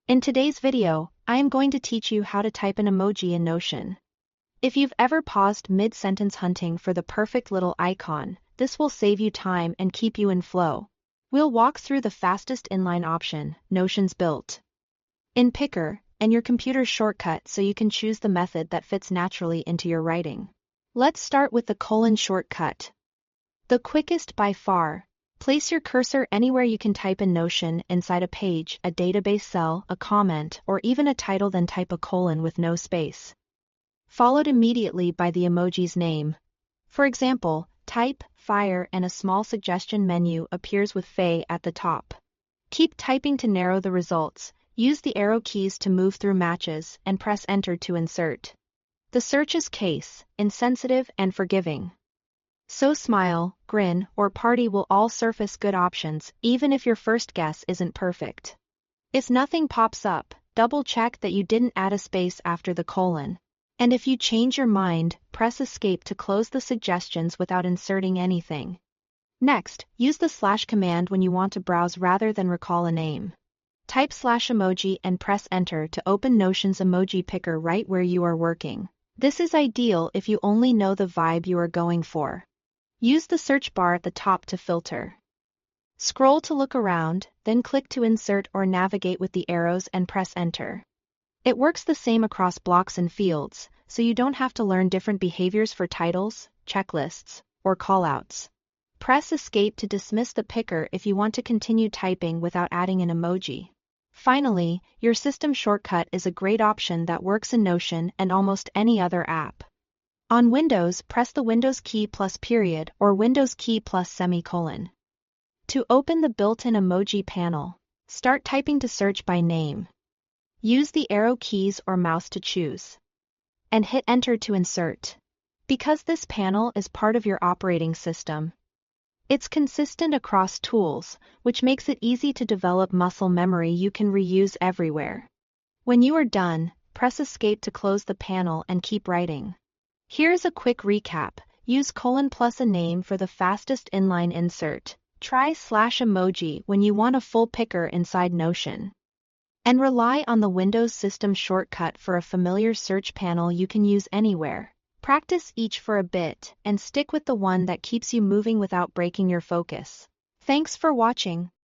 In today's video, I am going to teach you how to type an emoji in Notion. If you've ever paused mid-sentence hunting for the perfect little icon, this will save you time and keep you in flow. We'll walk through the fastest inline option, Notion's built-in picker, and your computer's shortcut so you can choose the method that fits naturally into your writing. Let's start with the colon shortcut. The quickest by far. Place your cursor anywhere you can type in Notion, inside a page, a database cell, a comment, or even a title, then type a colon with no space, followed immediately by the emoji's name. For example, type fire and a small suggestion menu appears with Faye at the top. Keep typing to narrow the results, use the arrow keys to move through matches, and press enter to insert. The search is case, insensitive, and forgiving. So smile, grin, or party will all surface good options, even if your first guess isn't perfect. If nothing pops up, double check that you didn't add a space after the colon. And if you change your mind, press escape to close the suggestions without inserting anything. Next, use the slash command when you want to browse rather than recall a name. Type /emoji and press enter to open Notion's emoji picker right where you are working. This is ideal if you only know the vibe you are going for. Use the search bar at the top to filter. Scroll to look around, then click to insert or navigate with the arrows and press enter. It works the same across blocks and fields, so you don't have to learn different behaviors for titles, checklists, or callouts. Press escape to dismiss the picker if you want to continue typing without adding an emoji. Finally, your system shortcut is a great option that works in Notion and almost any other app. On Windows, press the Windows key plus period or Windows key plus semicolon. To open the built-in emoji panel, start typing to search by name. Use the arrow keys or mouse to choose. And hit enter to insert. Because this panel is part of your operating system, it's consistent across tools, which makes it easy to develop muscle memory you can reuse everywhere. When you are done, press escape to close the panel and keep writing. Here's a quick recap. Use colon plus a name for the fastest inline insert. Try /emoji when you want a full picker inside Notion. And rely on the Windows system shortcut for a familiar search panel you can use anywhere. Practice each for a bit and stick with the one that keeps you moving without breaking your focus. Thanks for watching.